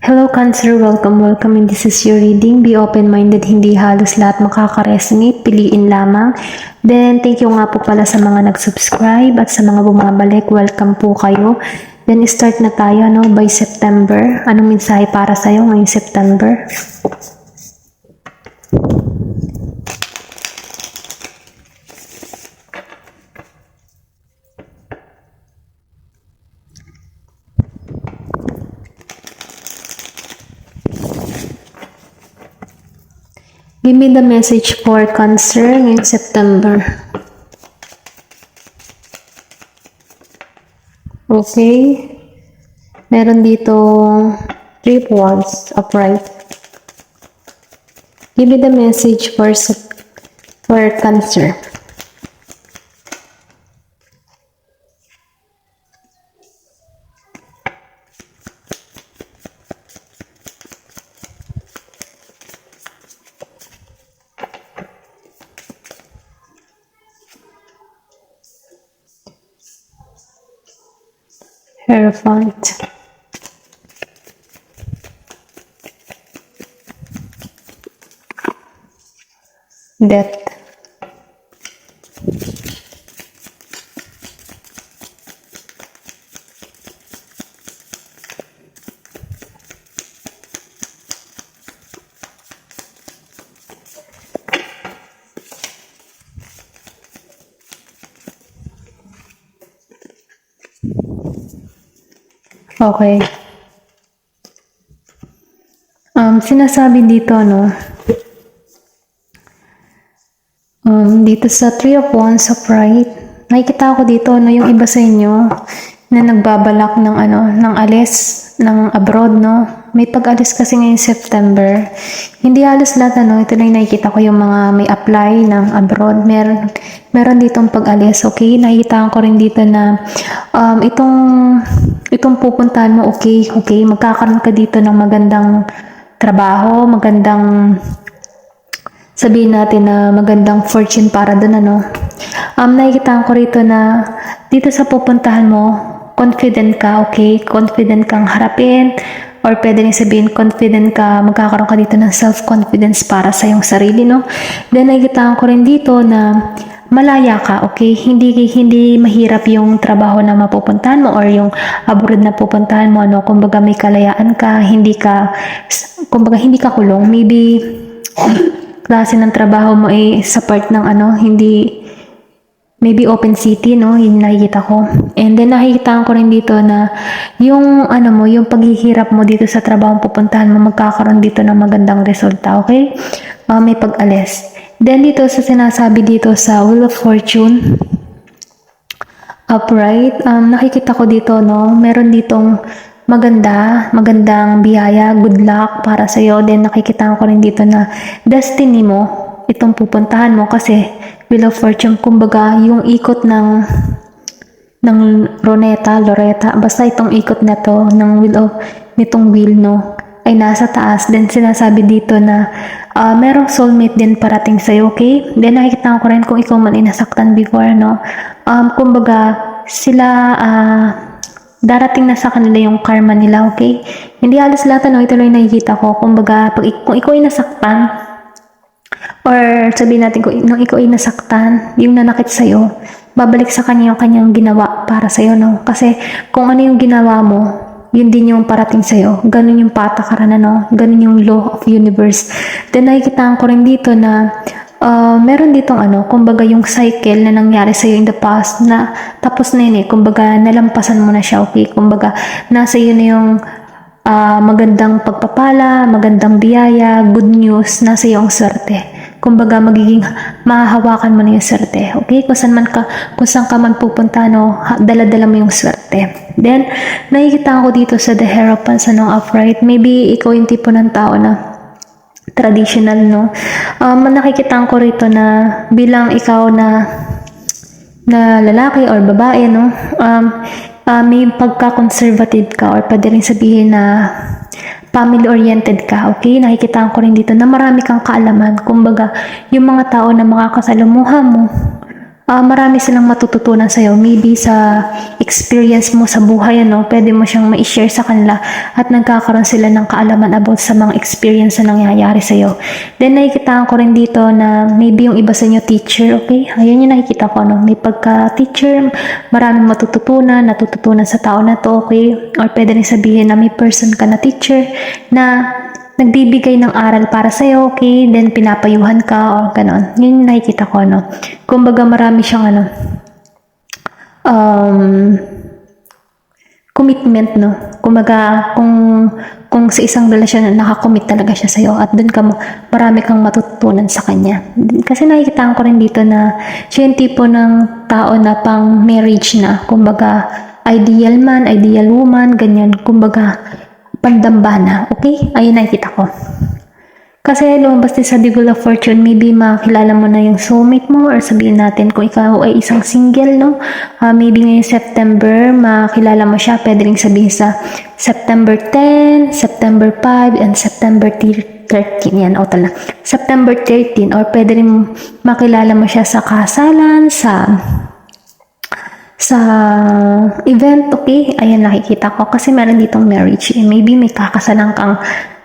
Hello Cancer, welcome and this is your reading. Be open-minded, hindi halos lahat makaka-resonate, piliin lamang. Then thank you nga po pala sa mga nag-subscribe at sa mga bumabalik, welcome po kayo. Then start na tayo by September. Anong mensahe para sa'yo ngayong September? Give me the message for Cancer ngayong September. Okay. Meron dito 3 wands upright. Give me the message for Cancer. Hierophant. Death. Okay. Sinasabi dito, dito sa 3 of Wands upright, nakikita ko dito, yung iba sa inyo na nagbabalak ng alis, ng abroad, May pag-alis kasi ngayong September. Hindi halos lahat, ito lang nakikita ko yung mga may apply ng abroad. Meron ditong pag-alis, okay? Nakikita ko rin dito na itong pupuntahan mo, okay? Magkakaroon ka dito ng magandang trabaho, sabihin natin na magandang fortune para doon, nakikita ko rito na dito sa pupuntahan mo, confident ka, okay? Confident kang harapin, or pwede rin sabihin, confident ka, magkakaroon ka dito ng self-confidence para sa iyong sarili, Then, nakikita ko rin dito na malaya ka, okay? Hindi mahirap yung trabaho na mapupuntahan mo or yung abroad na pupuntahan mo, Kumbaga may kalayaan ka, hindi ka kulong. Maybe, klase ng trabaho mo ay sa part ng maybe open city, yung nakikita ko. And then nakikita ko rin dito na yung yung paghihirap mo dito sa trabaho pupuntahan mo, magkakaroon dito ng magandang resulta, okay? May pag-alis. Then dito sa sinasabi dito sa Wheel of Fortune upright, nakikita ko dito, meron ditong magandang biyaya, good luck para sa iyo. Then nakikita ko rin dito na destiny mo itong pupuntahan mo, kasi Wheel of Fortune, kumbaga yung ikot ng Loretta, basta itong ikot na to ng nitong wheel, ay nasa taas. Then sinasabi dito na merong soulmate din parating sa'yo, okay? Then nakikita ko rin kung ikaw man inasaktan before, kumbaga sila darating na sa kanila yung karma nila, okay? Hindi halos lahat, ito lang nakikita ko. Kumbaga, kung ikaw ay nasaktan, or sabihin natin nung ikaw ay nasaktan, yung nanakit sa'yo, babalik sa kanya yung kanyang ginawa para sa'yo, Kasi kung ano yung ginawa mo, yun din yung parating sa'yo. Ganun yung patakaran, Ganun yung law of universe. Then nakikita ko rin dito na meron ditong kumbaga yung cycle na nangyari sa'yo in the past, na tapos na yun, kumbaga nalampasan mo na siya, okay? Kumbaga nasa iyo na yung magandang pagpapala, magandang biyaya, good news, nasa iyo ang swerte. Kumbaga magiging mahahawakan mo na yung swerte, okay? Kung saan ka magpupunta, dala-dala mo yung swerte. Then nakikita ko dito sa The Hierophant upright, maybe ikaw yung tipo ng tao na traditional, nakikita ko rito na bilang ikaw na lalaki or babae, may pagka-conservative ka, or pwede rin sabihin na family-oriented ka, okay? Nakikita ko rin dito na marami kang kaalaman. Kumbaga, yung mga tao na makakasalamuha mo, marami silang matututunan sa'yo. Maybe sa experience mo sa buhay, pwede mo siyang ma-share sa kanila at nagkakaroon sila ng kaalaman about sa mga experience na nangyayari sa'yo. Then, nakikita ko rin dito na maybe yung iba sa inyo teacher, okay? Ayun yung nakikita ko, may pagka-teacher, maraming natututunan sa tao na to, okay? Or pwede rin sabihin na may person ka na teacher na nagbibigay ng aral para sa'yo, okay? Then, pinapayuhan ka, o ganon. Yun yung nakikita ko, Kumbaga, marami siyang, commitment, Kumbaga, kung sa isang relasyon, nakakommit talaga siya sa'yo at dun marami kang matututunan sa kanya. Kasi nakikita ko rin dito na siya yung tipo ng tao na pang marriage na. Kumbaga, ideal man, ideal woman, ganyan. Kumbaga, pandambana, okay? Ayun nakikita ko. Kasi lumabas din sa The Wheel of Fortune, maybe makilala mo na yung soulmate mo or sabihin natin kung ikaw ay isang single, maybe ngayong September, makilala mo siya, pwede rin sabihin sa September 10, September 5, and September 13, yan, o tala. September 13, or pwede rin makilala mo siya sa kasalan, sa event, okay? Ayan, nakikita ko. Kasi meron ditong marriage. Maybe may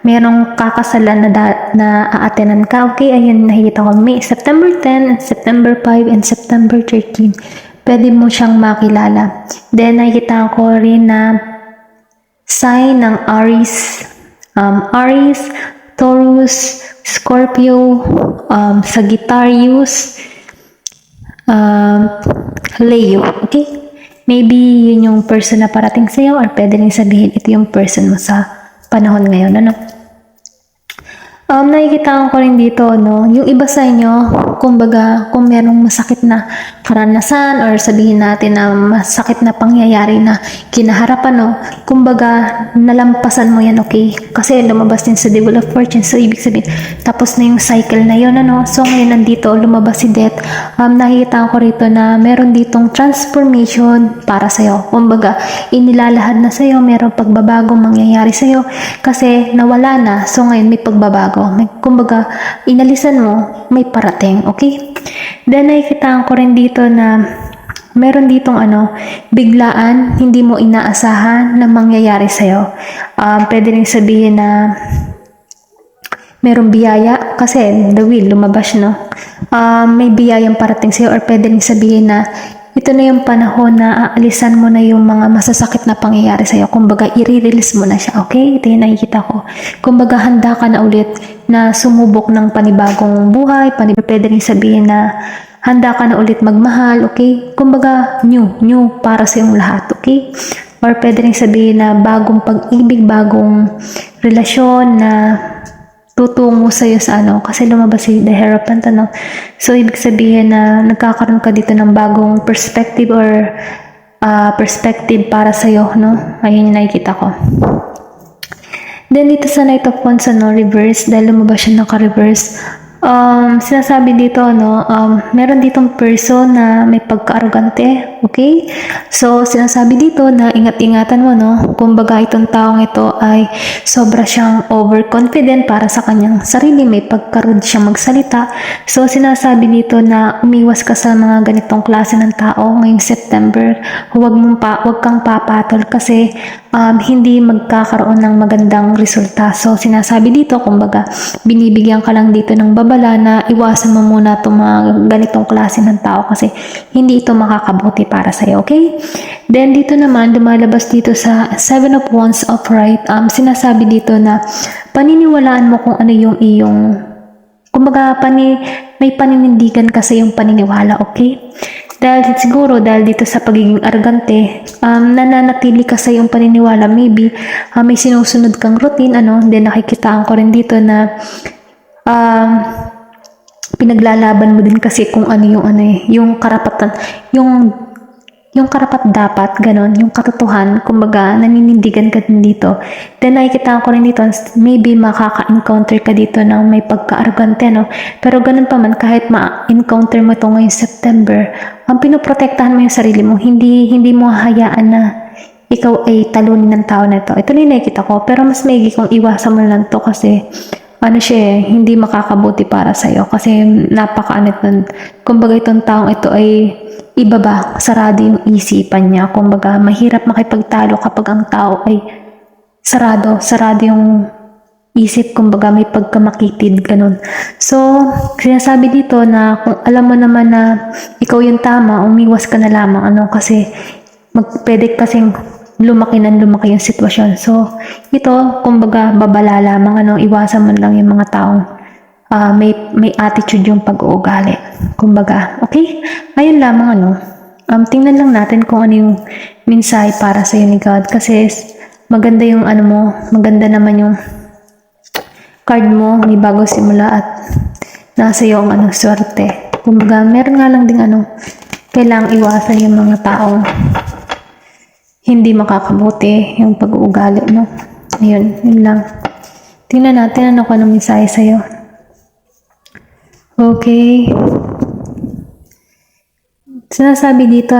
merong kakasalan na aatenan ka, okay? Ayan, nakikita ko. May September 10, September 5, and September 13. Pwede mo siyang makilala. Then, nakikita ko rin na sign ng Aries, Taurus, Scorpio, Sagittarius, Leo, okay? Maybe yun yung person na parating sa'yo or pwede rin sabihin ito yung person mo sa panahon ngayon, nakikita ko rin dito, yung iba sa inyo, kumbaga, kung merong masakit na karanasan or sabihin natin na masakit na pangyayari na kinaharapan, kumbaga, nalampasan mo yan, okay? Kasi lumabas din sa The Wheel of Fortune, so ibig sabihin, tapos na yung cycle na yun, So ngayon nandito, lumabas si Death. Nakikita ko rito na meron ditong transformation para sa'yo. Kumbaga, inilalahad na sa'yo, merong pagbabagong mangyayari sa'yo kasi nawala na, so ngayon may pagbabago. Kumbaga, inalisan mo, may parating, okay? Then, nakikita ko rin dito na meron ditong biglaan, hindi mo inaasahan na mangyayari sa'yo. Pwede rin sabihin na merong biyaya, kasi the wheel, lumabas, may biyayang parating sa'yo, or pwede rin sabihin na ito na yung panahon na aalisan mo na yung mga masasakit na pangyayari sa'yo. Kumbaga, i-release mo na siya, okay? Ito yung nakikita ko. Kumbaga, handa ka na ulit na sumubok ng panibagong buhay. Pwede rin sabihin na handa ka na ulit magmahal, okay? Kumbaga, new para sa iyong lahat, okay? Or pwede rin sabihin na bagong pag-ibig, bagong relasyon na tutungo sa'yo sa kasi lumabas si The Hierophant, So, ibig sabihin na nagkakaroon ka dito ng bagong perspective or perspective para sa'yo, Ayun yung nakikita ko. Then, dito sa Knight of Wands, reverse, dahil lumabas siya naka-reverse, sinasabi dito, meron ditong person na may pagka-arrogante, okay? So, sinasabi dito na ingat-ingatan mo, kumbaga itong taong ito ay sobra siyang overconfident para sa kanyang sarili, may pagka-rude siyang magsalita. So, sinasabi dito na umiwas ka sa mga ganitong klase ng tao ngayong September. Huwag kang papatol kasi hindi magkakaroon ng magandang resulta. So, sinasabi dito, kumbaga, binibigyan ka lang dito ng babala na iwasan mo muna itong mga ganitong klase ng tao kasi hindi ito makakabuti para sa'yo, okay? Then, dito naman, lumalabas dito sa Seven of Wands upright, sinasabi dito na paniniwalaan mo kung ano yung iyong, kumbaga, may paninindigan ka sa iyong paniniwala, okay? Dahil siguro, dahil dito sa pagiging arrogante, nananatili ka sa iyong paniniwala, maybe may sinusunod kang routine, then nakikitaan ko rin dito na pinaglalaban mo din kasi kung ano yung karapatan, yung karapat dapat, ganon, yung katotohan, kumbaga, naninindigan ka din dito. Then, nakikita ko rin dito, maybe makaka-encounter ka dito ng may pagka-arrogante, Pero ganon pa man, kahit ma-encounter mo ito ngayong September, pinoprotektahan mo yung sarili mo, hindi mo hayaan na ikaw ay talunin ng tao na ito. Ito na yung nakikita ko, pero mas maigi kung iwasan mo lang to kasi ano siya hindi makakabuti para sa'yo kasi napakaanit nun. Kumbaga itong taong ito ay iba ba, sarado yung isipan niya. Kumbaga mahirap makipagtalo kapag ang tao ay sarado yung isip, kumbaga may pagkamakitid, ganun. So, sinasabi dito na kung alam mo naman na ikaw yung tama, umiwas ka na lamang, kasi pwede kasing lumaki yung sitwasyon. So, ito, kumbaga, babala lamang, iwasan mo lang yung mga taong may attitude yung pag-uugali. Kumbaga, okay? Ayun lamang, tingnan lang natin kung ano yung mensahe para sa ni God. Kasi, maganda yung maganda naman yung card mo, may bago simula at nasa iyo ang swerte. Kumbaga, meron nga lang ding kailangang iwasan yung mga taong hindi makakabuti yung pag-uugali, no? Ayun, yun lang. Tingnan natin ano ka ng mensahe sa'yo. Okay. Sinasabi dito,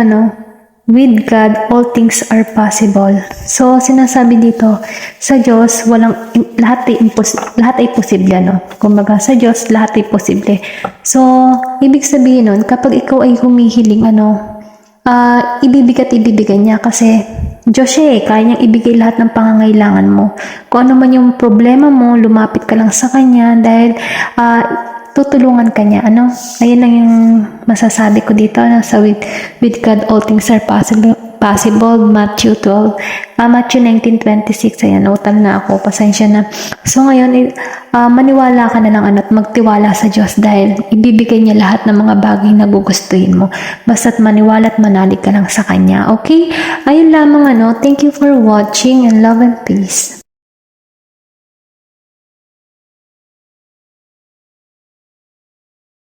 with God, all things are possible. So, sinasabi dito, sa Diyos, lahat ay posible, Kumbaga, sa Diyos, lahat ay posible. So, ibig sabihin nun, kapag ikaw ay humihiling, ibibigay niya kasi Diyos siya kaya niyang ibigay lahat ng pangangailangan mo. Kung ano man yung problema mo, lumapit ka lang sa Kanya dahil tutulungan ka niya. Ayun lang yung masasabi ko dito sa with God all things are possible. Matthew 19:26. Ayan, nautal na ako. Pasensya na. So ngayon, maniwala ka na lang at magtiwala sa Diyos dahil ibibigay niya lahat ng mga bagay na gugustuhin mo. Basta't maniwala at manalig ka lang sa Kanya. Okay? Ayun lamang, Thank you for watching and love and peace.